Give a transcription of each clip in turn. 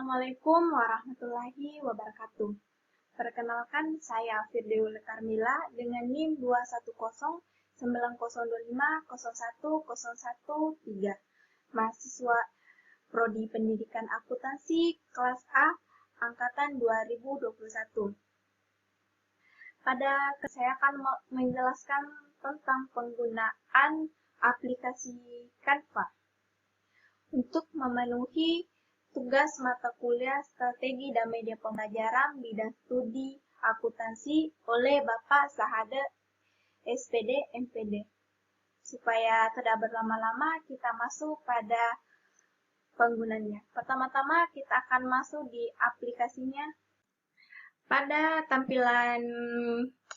Assalamualaikum warahmatullahi wabarakatuh. Perkenalkan, saya Firdeul Karmila dengan NIM 2109025010113, mahasiswa Prodi Pendidikan Akuntansi kelas A angkatan 2021. Saya akan menjelaskan tentang penggunaan aplikasi Canva untuk memenuhi tugas mata kuliah Strategi dan Media Pembelajaran bidang studi akuntansi oleh Bapak Sahada SPD MPD. Supaya tidak berlama-lama, kita masuk pada penggunanya. Pertama-tama kita akan masuk di aplikasinya. Pada tampilan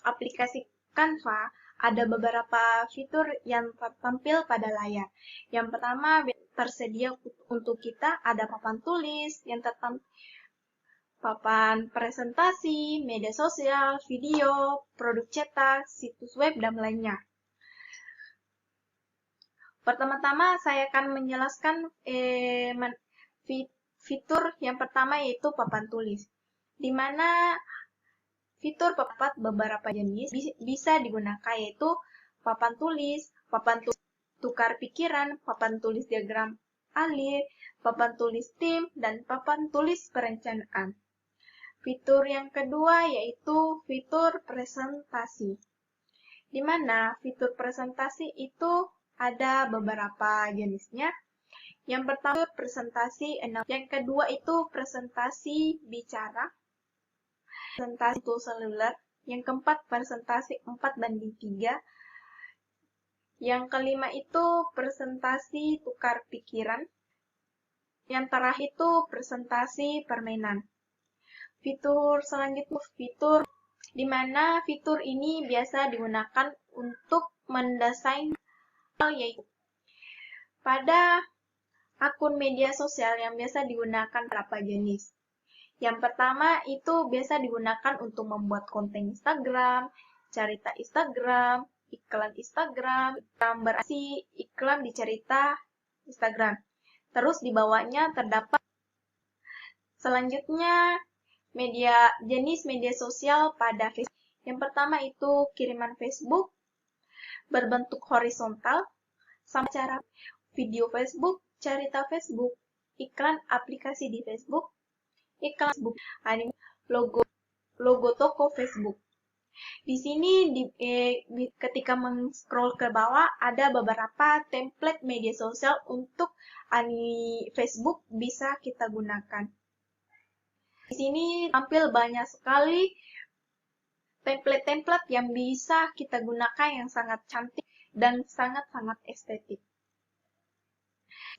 aplikasi Canva, ada beberapa fitur yang tertampil pada layar. Yang pertama, tersedia untuk kita ada papan tulis yang tertampil, papan presentasi, media sosial, video, produk cetak, situs web, dan lainnya. Pertama-tama saya akan menjelaskan fitur yang pertama, yaitu papan tulis, di mana fitur papan beberapa jenis bisa digunakan, yaitu papan tulis tukar pikiran, papan tulis diagram alih, papan tulis tim, dan papan tulis perencanaan. Fitur yang kedua yaitu fitur presentasi, di mana fitur presentasi itu ada beberapa jenisnya. Yang pertama presentasi 6, yang kedua itu presentasi bicara, presentasi seluler, yang keempat presentasi 4:3, yang kelima itu presentasi tukar pikiran, yang terakhir itu presentasi permainan. Fitur selanjutnya fitur, di mana fitur ini biasa digunakan untuk mendesain, yaitu pada akun media sosial yang biasa digunakan berapa jenis. Yang pertama itu biasa digunakan untuk membuat konten Instagram, cerita Instagram, iklan Instagram, berisi iklan di cerita Instagram. Terus di bawahnya terdapat selanjutnya jenis media sosial pada Facebook. Yang pertama itu kiriman Facebook berbentuk horizontal, sama cara video Facebook, cerita Facebook, iklan aplikasi di Facebook, iklan Facebook, logo toko Facebook. Di sini ketika men-scroll ke bawah ada beberapa template media sosial untuk Facebook bisa kita gunakan. Di sini tampil banyak sekali template-template yang bisa kita gunakan yang sangat cantik dan sangat-sangat estetik.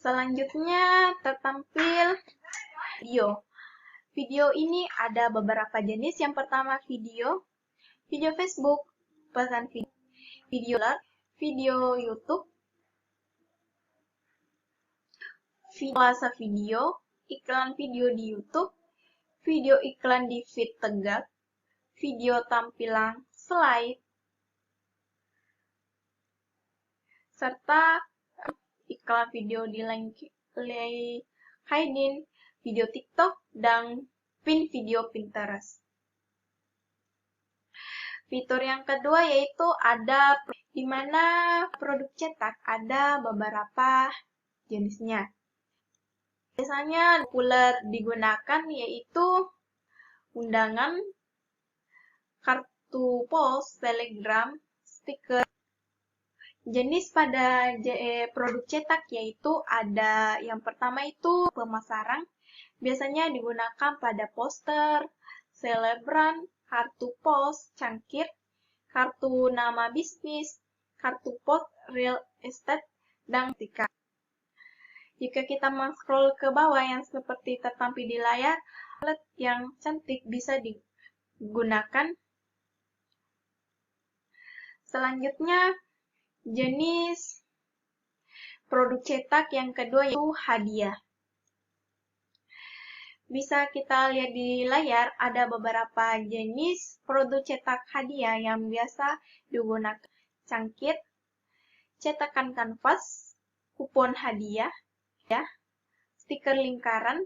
Selanjutnya tertampil video. Video ini ada beberapa jenis. Yang pertama video Facebook, pesan video YouTube, video, iklan video di YouTube, video iklan di feed tegak, video tampilan slide, serta iklan video di LinkedIn, video TikTok, dan pin video Pinterest. Fitur yang kedua yaitu ada di mana produk cetak ada beberapa jenisnya. Biasanya populer digunakan yaitu undangan, kartu pos, telegram, stiker. Jenis pada produk cetak yaitu ada yang pertama itu pemasaran, biasanya digunakan pada poster, selebgram, kartu pos, cangkir, kartu nama bisnis, kartu pos real estate, dan stiker. Jika kita men-scroll ke bawah yang seperti tertampil di layar, template yang cantik bisa digunakan. Selanjutnya, jenis produk cetak yang kedua yaitu hadiah. Bisa kita lihat di layar ada beberapa jenis produk cetak hadiah yang biasa digunakan. Cangkir, cetakan kanvas, kupon hadiah, stiker lingkaran,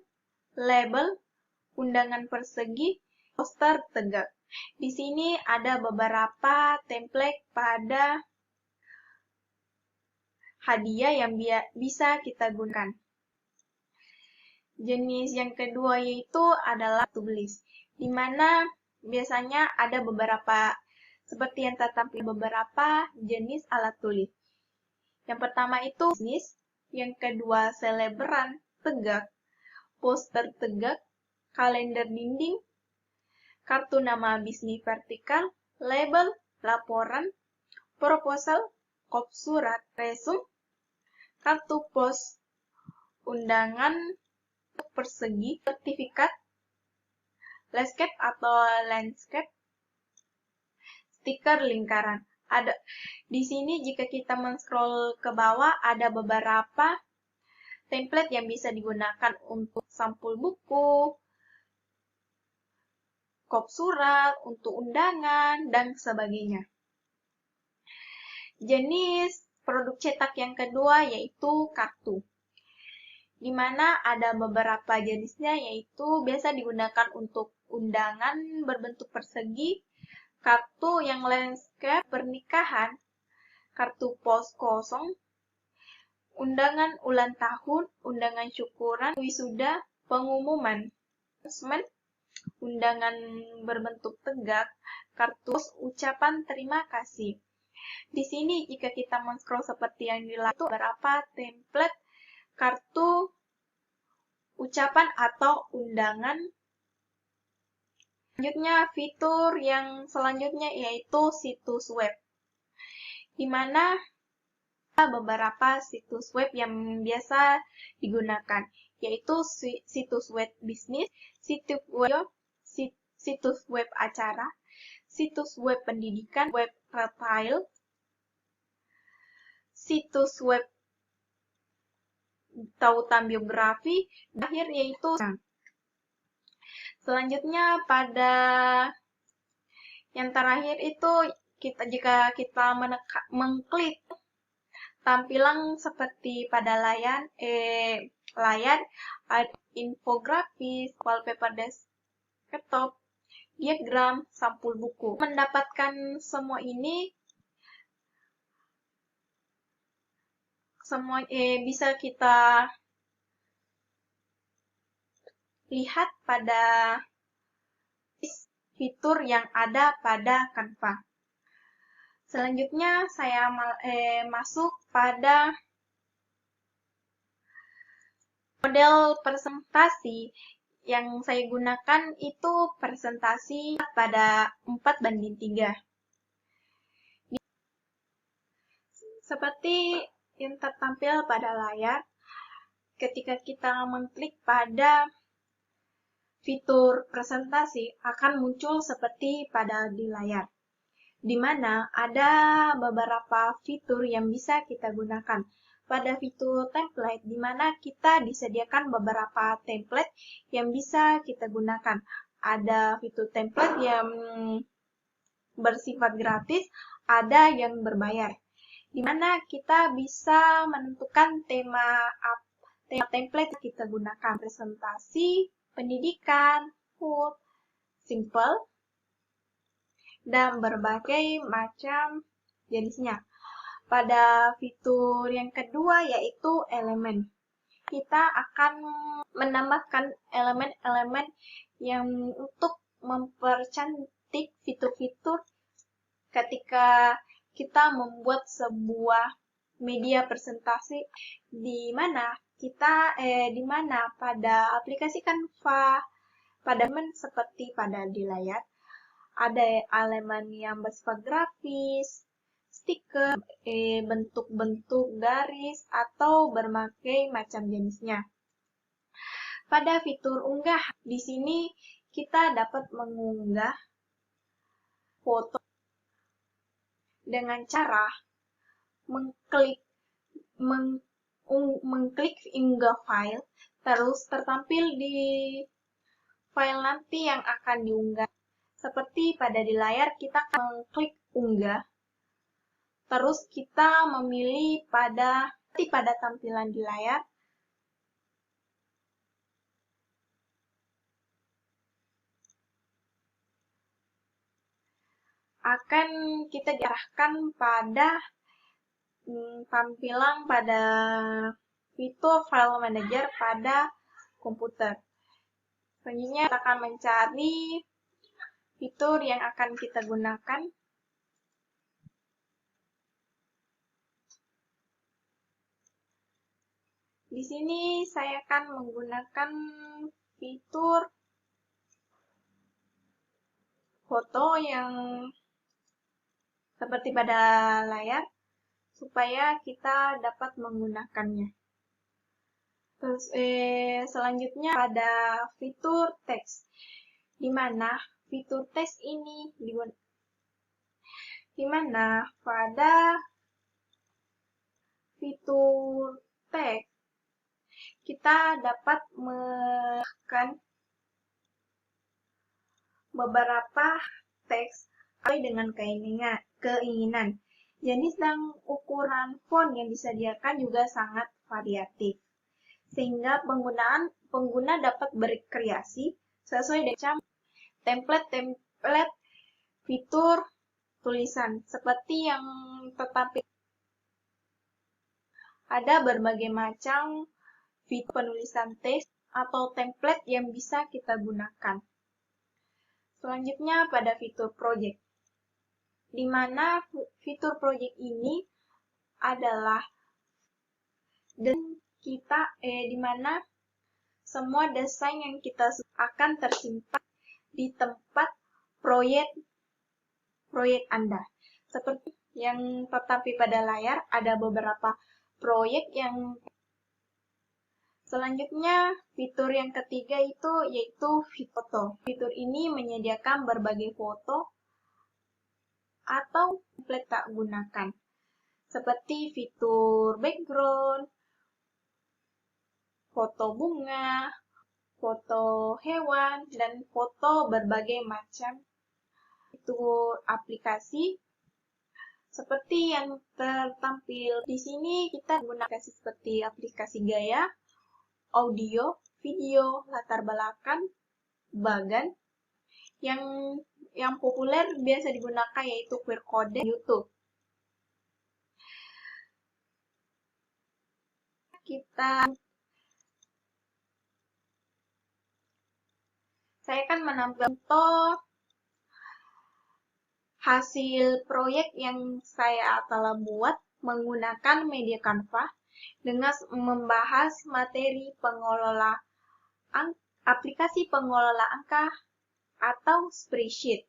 label, undangan persegi, poster tegak. Di sini ada beberapa template pada hadiah yang bisa kita gunakan. Jenis yang kedua yaitu adalah tulis, di mana biasanya ada beberapa, seperti yang tertampil beberapa jenis alat tulis. Yang pertama itu bisnis, yang kedua selebaran tegak, poster tegak, kalender dinding, kartu nama bisnis vertikal, label, laporan, proposal, kop surat, resume, kartu pos, undangan persegi, sertifikat, landscape atau landscape, stiker lingkaran. Ada di sini jika kita men-scroll ke bawah ada beberapa template yang bisa digunakan untuk sampul buku, kop surat, untuk undangan, dan sebagainya. Jenis produk cetak yang kedua yaitu kartu, di mana ada beberapa jenisnya, yaitu biasa digunakan untuk undangan berbentuk persegi, kartu yang landscape pernikahan, kartu pos kosong, undangan ulang tahun, undangan syukuran, wisuda, pengumuman, undangan berbentuk tegak, kartu ucapan terima kasih. Di sini jika kita men-scroll seperti yang dilihat itu beberapa template kartu ucapan atau undangan. Selanjutnya, fitur yang selanjutnya yaitu situs web, di mana ada beberapa situs web yang biasa digunakan, yaitu situs web bisnis, situs web acara, situs web pendidikan, web retail, situs web tautan biografi, akhir yaitu. Selanjutnya pada yang terakhir itu jika kita mengklik tampilan seperti pada layar infografis, wallpaper desktop, diagram, sampul buku. Mendapatkan semua ini bisa kita lihat pada fitur yang ada pada Canva. Selanjutnya saya masuk pada model presentasi. Yang saya gunakan itu presentasi pada 4:3. Seperti yang tertampil pada layar, ketika kita mengklik pada fitur presentasi akan muncul seperti pada di layar, di mana ada beberapa fitur yang bisa kita gunakan. Pada fitur template, di mana kita disediakan beberapa template yang bisa kita gunakan. Ada fitur template yang bersifat gratis, ada yang berbayar, di mana kita bisa menentukan tema template yang kita gunakan, presentasi, pendidikan, food, simple, dan berbagai macam jenisnya. Pada fitur yang kedua yaitu elemen. Kita akan menambahkan elemen-elemen yang untuk mempercantik fitur-fitur ketika kita membuat sebuah media presentasi, di mana pada aplikasi Canva, pada elemen seperti pada di layar, ada elemen yang bersifat grafis, stiker, bentuk-bentuk garis, atau berbagai macam jenisnya. Pada fitur unggah, di sini kita dapat mengunggah foto dengan cara mengklik unggah file, terus tertampil di file nanti yang akan diunggah. Seperti pada di layar, kita akan mengklik unggah, terus kita memilih pada tampilan di layar, akan kita diarahkan pada tampilan pada fitur file manager pada komputer. Selanjutnya kita akan mencari fitur yang akan kita gunakan. Di sini saya akan menggunakan fitur foto yang seperti pada layar supaya kita dapat menggunakannya. Terus selanjutnya pada fitur teks, di mana fitur teks ini pada fitur teks kita dapat menambahkan beberapa teks sesuai dengan keinginan. Jenis dan ukuran font yang disediakan juga sangat variatif, sehingga pengguna dapat berkreasi sesuai dengan template fitur tulisan. Seperti yang ada berbagai macam fitur penulisan teks atau template yang bisa kita gunakan. Selanjutnya pada fitur project, di mana fitur project ini adalah di mana semua desain yang kita akan tersimpan di tempat proyek Anda. Seperti yang tertampil pada layar, ada beberapa proyek yang. Selanjutnya, fitur yang ketiga yaitu foto. Fitur ini menyediakan berbagai foto atau template tak gunakan, seperti fitur background, foto bunga, foto hewan, dan foto berbagai macam fitur aplikasi. Seperti yang tertampil di sini, kita menggunakan seperti aplikasi gaya, audio, video, latar belakang, bagan. Yang populer biasa digunakan yaitu QR Code YouTube. Saya akan menampilkan contoh hasil proyek yang saya telah buat menggunakan media Canva dengan membahas materi aplikasi pengelola angka atau spreadsheet.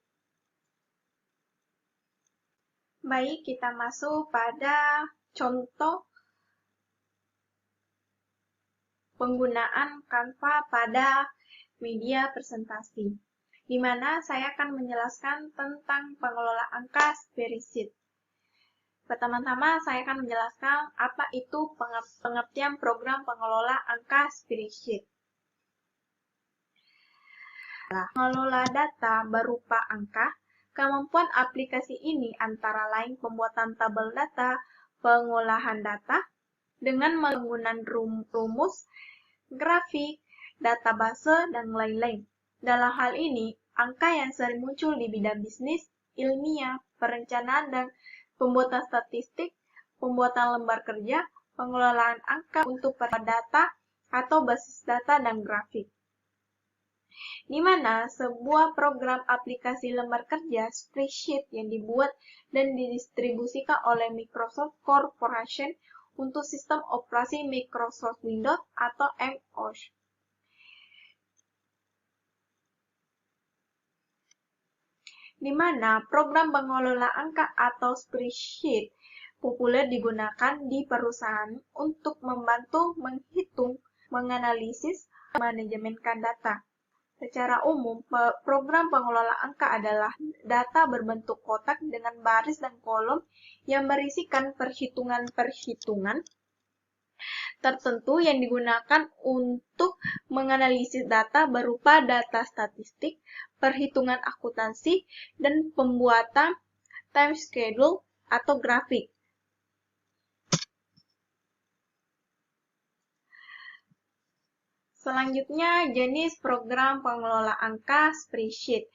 Baik, kita masuk pada contoh penggunaan Canva pada media presentasi, di mana saya akan menjelaskan tentang pengelola angka spreadsheet. Pertama-tama saya akan menjelaskan apa itu pengertian program pengelola angka spreadsheet. Mengelola data berupa angka, kemampuan aplikasi ini antara lain pembuatan tabel data, pengolahan data, dengan menggunakan rumus, grafik, database, dan lain-lain. Dalam hal ini, angka yang sering muncul di bidang bisnis, ilmiah, perencanaan, dan pembuatan statistik, pembuatan lembar kerja, pengelolaan angka untuk data atau basis data dan grafik. Di mana sebuah program aplikasi lembar kerja spreadsheet yang dibuat dan didistribusikan oleh Microsoft Corporation untuk sistem operasi Microsoft Windows atau MOS. Di mana program pengelola angka atau spreadsheet populer digunakan di perusahaan untuk membantu menghitung, menganalisis, dan manajemenkan data. Secara umum, program pengelola angka adalah data berbentuk kotak dengan baris dan kolom yang berisikan perhitungan-perhitungan tertentu yang digunakan untuk menganalisis data berupa data statistik, perhitungan akuntansi, dan pembuatan time schedule atau grafik. Selanjutnya, jenis program pengelola angka spreadsheet.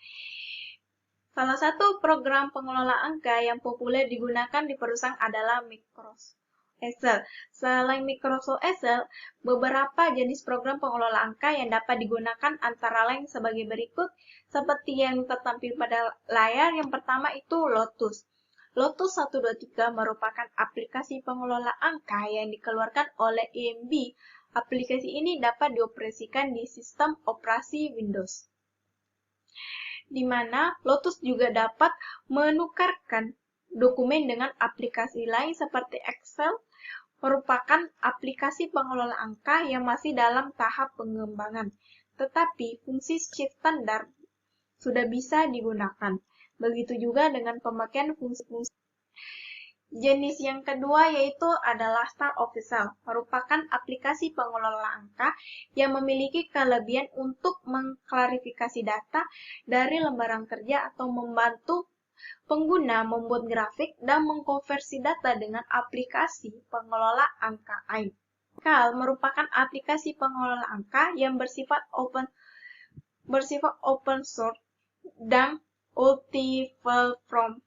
Salah satu program pengelola angka yang populer digunakan di perusahaan adalah Microsoft Excel. Selain Microsoft Excel, beberapa jenis program pengelola angka yang dapat digunakan antara lain sebagai berikut, seperti yang tertampil pada layar. Yang pertama itu Lotus. Lotus 123 merupakan aplikasi pengelola angka yang dikeluarkan oleh EMB. Aplikasi ini dapat dioperasikan di sistem operasi Windows, di mana Lotus juga dapat menukarkan dokumen dengan aplikasi lain seperti Excel, merupakan aplikasi pengelola angka yang masih dalam tahap pengembangan, tetapi fungsi sheet standar sudah bisa digunakan. Begitu juga dengan pemakaian fungsi-fungsi. Jenis yang kedua yaitu adalah Star Official, merupakan aplikasi pengelola angka yang memiliki kelebihan untuk mengklarifikasi data dari lembaran kerja atau membantu pengguna membuat grafik dan mengkonversi data dengan aplikasi pengelola angka lain. CAL merupakan aplikasi pengelola angka yang bersifat open source dan multi-platform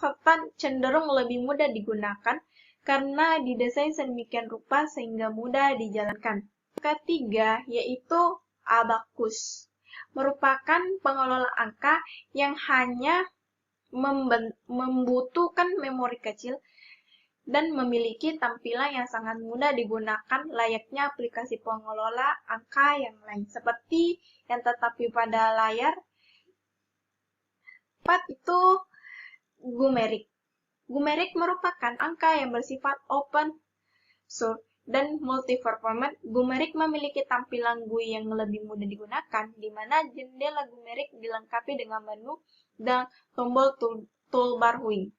serta cenderung lebih mudah digunakan karena didesain sedemikian rupa sehingga mudah dijalankan. Ketiga yaitu Abacus, merupakan pengelola angka yang hanya membutuhkan memori kecil dan memiliki tampilan yang sangat mudah digunakan layaknya aplikasi pengelola angka yang lain, seperti yang tertampil pada layar. 4 itu Gumeric. Gumeric merupakan angka yang bersifat open source dan multi-performance. Gumeric memiliki tampilan GUI yang lebih mudah digunakan, di mana jendela Gumeric dilengkapi dengan menu dan tombol toolbar Wing,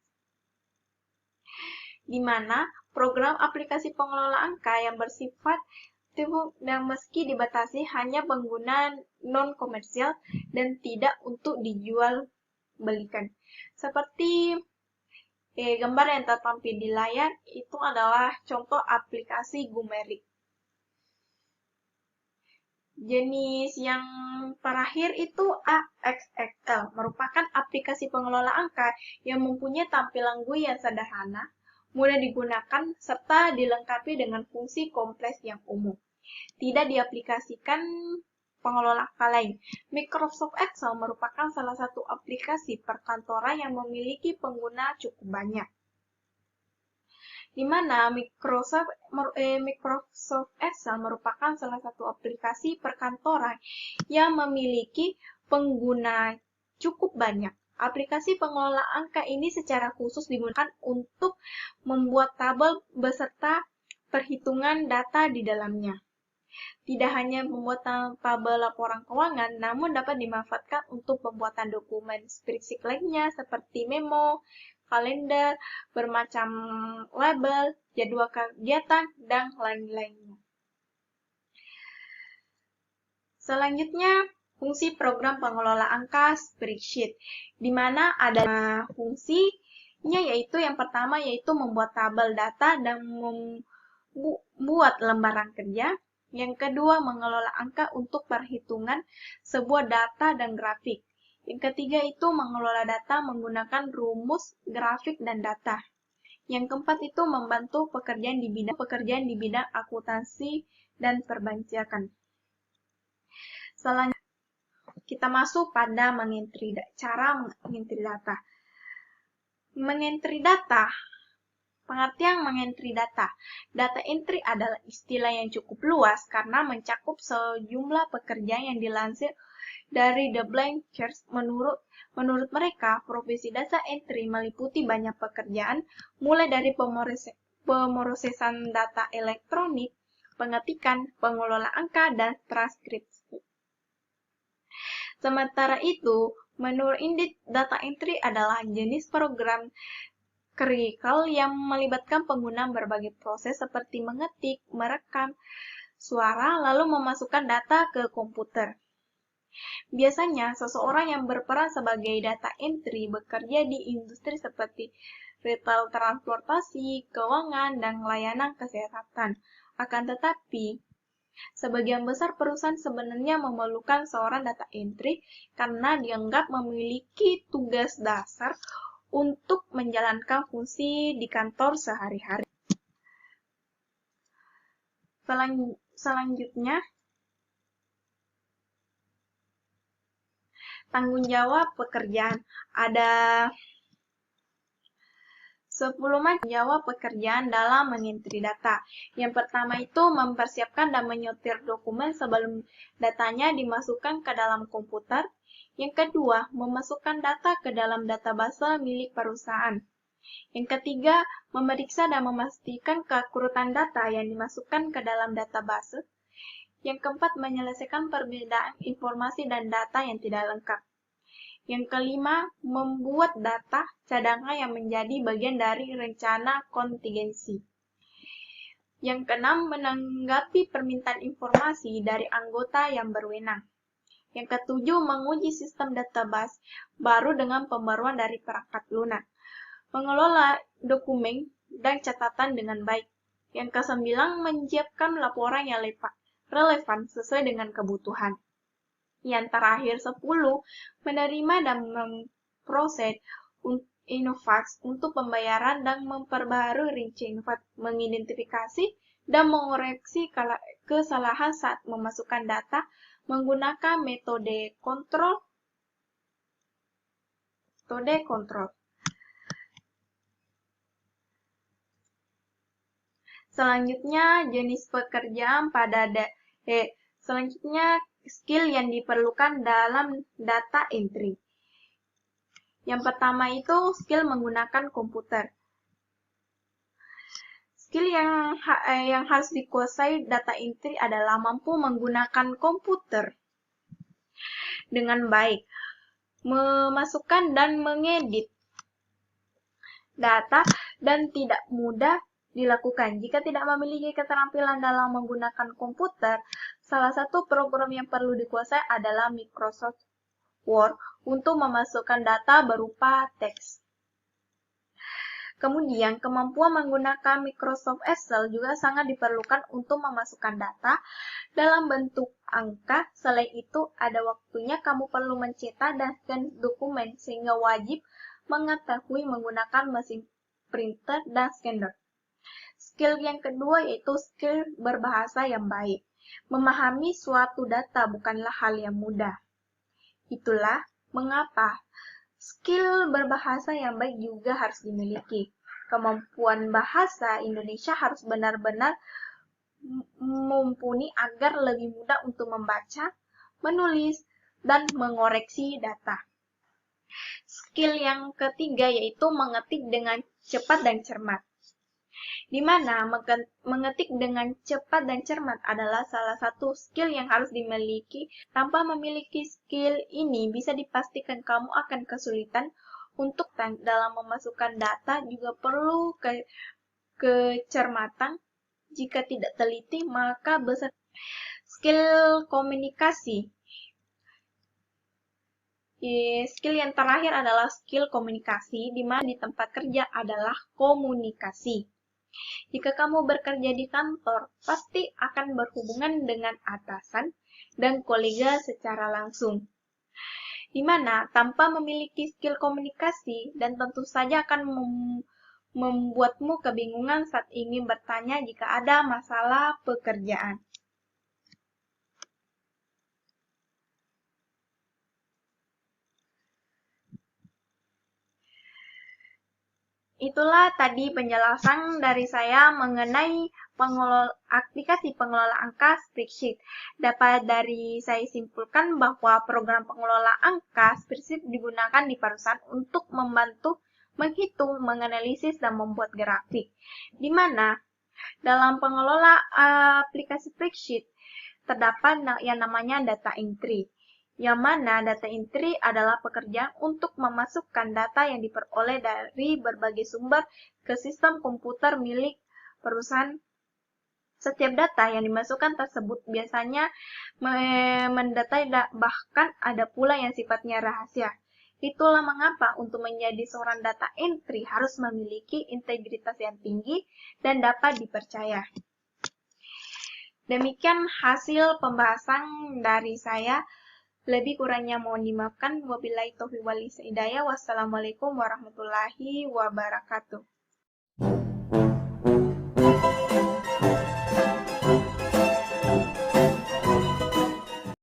di mana program aplikasi pengelola angka yang bersifat dan meski dibatasi hanya pengguna non-komersial dan tidak untuk dijual belikan. Seperti gambar yang tertampil di layar itu adalah contoh aplikasi Gumeric. Jenis yang terakhir itu AXXL, merupakan aplikasi pengelola angka yang mempunyai tampilan GUI yang sederhana, mudah digunakan, serta dilengkapi dengan fungsi kompleks yang umum. Tidak diaplikasikan pengelola angka lain. Microsoft Excel merupakan salah satu aplikasi perkantoran yang memiliki pengguna cukup banyak, di mana Microsoft Excel merupakan salah satu aplikasi perkantoran yang memiliki pengguna cukup banyak. Aplikasi pengelola angka ini secara khusus digunakan untuk membuat tabel beserta perhitungan data di dalamnya. Tidak hanya membuat tabel laporan keuangan, namun dapat dimanfaatkan untuk pembuatan dokumen spreadsheet lainnya seperti memo, kalender, bermacam label, jadwal kegiatan, dan lain-lainnya. Selanjutnya, fungsi program pengelola angka spreadsheet, di mana ada fungsinya yaitu yang pertama yaitu membuat tabel data dan membuat lembaran kerja. Yang kedua, mengelola angka untuk perhitungan sebuah data dan grafik. Yang ketiga itu mengelola data menggunakan rumus, grafik, dan data. Yang keempat itu membantu pekerjaan di bidang akuntansi dan perbankan. Selanjutnya, kita masuk pada cara mengentri data. Mengentri data. Pengertian mengentri data. Data entry adalah istilah yang cukup luas karena mencakup sejumlah pekerjaan yang dilansir dari The Blank Check. Menurut mereka, profesi data entry meliputi banyak pekerjaan, mulai dari pemrosesan data elektronik, pengetikan, pengelola angka, dan transkripsi. Sementara itu, menurut Indeed, data entry adalah jenis program kritikal yang melibatkan penggunaan berbagai proses seperti mengetik, merekam suara, lalu memasukkan data ke komputer. Biasanya, seseorang yang berperan sebagai data entry bekerja di industri seperti retail, transportasi, keuangan, dan layanan kesehatan. Akan tetapi, Sebagian besar perusahaan sebenarnya memerlukan seorang data entry karena dianggap memiliki tugas dasar untuk menjalankan fungsi di kantor sehari-hari. Selanjutnya, tanggung jawab pekerjaan. Ada 10 macam jawab pekerjaan dalam mengentri data. Yang pertama itu mempersiapkan dan menyortir dokumen sebelum datanya dimasukkan ke dalam komputer. Yang kedua, memasukkan data ke dalam database milik perusahaan. Yang ketiga, memeriksa dan memastikan keakuratan data yang dimasukkan ke dalam database. Yang keempat, menyelesaikan perbedaan informasi dan data yang tidak lengkap. Yang kelima, membuat data cadangan yang menjadi bagian dari rencana kontingensi. Yang keenam, menanggapi permintaan informasi dari anggota yang berwenang. Yang ketujuh, menguji sistem database baru dengan pembaruan dari perangkat lunak. Mengelola dokumen dan catatan dengan baik. Yang kesembilan, menyiapkan laporan yang relevan sesuai dengan kebutuhan. Yang terakhir 10, menerima dan memproses invoice untuk pembayaran dan memperbarui rincian invoice, mengidentifikasi dan mengoreksi kesalahan saat memasukkan data menggunakan metode kontrol. Selanjutnya, jenis pekerjaan pada selanjutnya skill yang diperlukan dalam data entry. Yang pertama itu skill menggunakan komputer. Skill yang harus dikuasai data entry adalah mampu menggunakan komputer dengan baik, memasukkan dan mengedit data, dan tidak mudah dilakukan. Jika tidak memiliki keterampilan dalam menggunakan komputer, salah satu program yang perlu dikuasai adalah Microsoft Word untuk memasukkan data berupa teks. Kemudian, kemampuan menggunakan Microsoft Excel juga sangat diperlukan untuk memasukkan data dalam bentuk angka. Selain itu, ada waktunya kamu perlu mencetak dan scan dokumen, sehingga wajib mengetahui menggunakan mesin printer dan scanner. Skill yang kedua yaitu skill berbahasa yang baik. Memahami suatu data bukanlah hal yang mudah. Itulah mengapa skill berbahasa yang baik juga harus dimiliki. Kemampuan bahasa Indonesia harus benar-benar mumpuni agar lebih mudah untuk membaca, menulis, dan mengoreksi data. Skill yang ketiga yaitu mengetik dengan cepat dan cermat. Di mana mengetik dengan cepat dan cermat adalah salah satu skill yang harus dimiliki. Tanpa memiliki skill ini, bisa dipastikan kamu akan kesulitan untuk dalam memasukkan data. Juga perlu kecermatan. Jika tidak teliti, maka besar. Skill komunikasi. Skill yang terakhir adalah skill komunikasi, di mana di tempat kerja adalah komunikasi. Jika kamu bekerja di kantor, pasti akan berhubungan dengan atasan dan kolega secara langsung. Di mana tanpa memiliki skill komunikasi dan tentu saja akan membuatmu kebingungan saat ingin bertanya jika ada masalah pekerjaan. Itulah tadi penjelasan dari saya mengenai aplikasi pengelola angka spreadsheet. Dapat dari saya simpulkan bahwa program pengelola angka spreadsheet digunakan di perusahaan untuk membantu menghitung, menganalisis, dan membuat grafik. Di mana dalam pengelola aplikasi spreadsheet terdapat yang namanya data entry. Yang mana data entry adalah pekerjaan untuk memasukkan data yang diperoleh dari berbagai sumber ke sistem komputer milik perusahaan. Setiap data yang dimasukkan tersebut biasanya mendatai, bahkan ada pula yang sifatnya rahasia. Itulah mengapa untuk menjadi seorang data entry harus memiliki integritas yang tinggi dan dapat dipercaya. Demikian hasil pembahasan dari saya. Lebih kurangnya mohon dimaafkan. Wabillahi taufiq wal hidayah. Wassalamualaikum warahmatullahi wabarakatuh.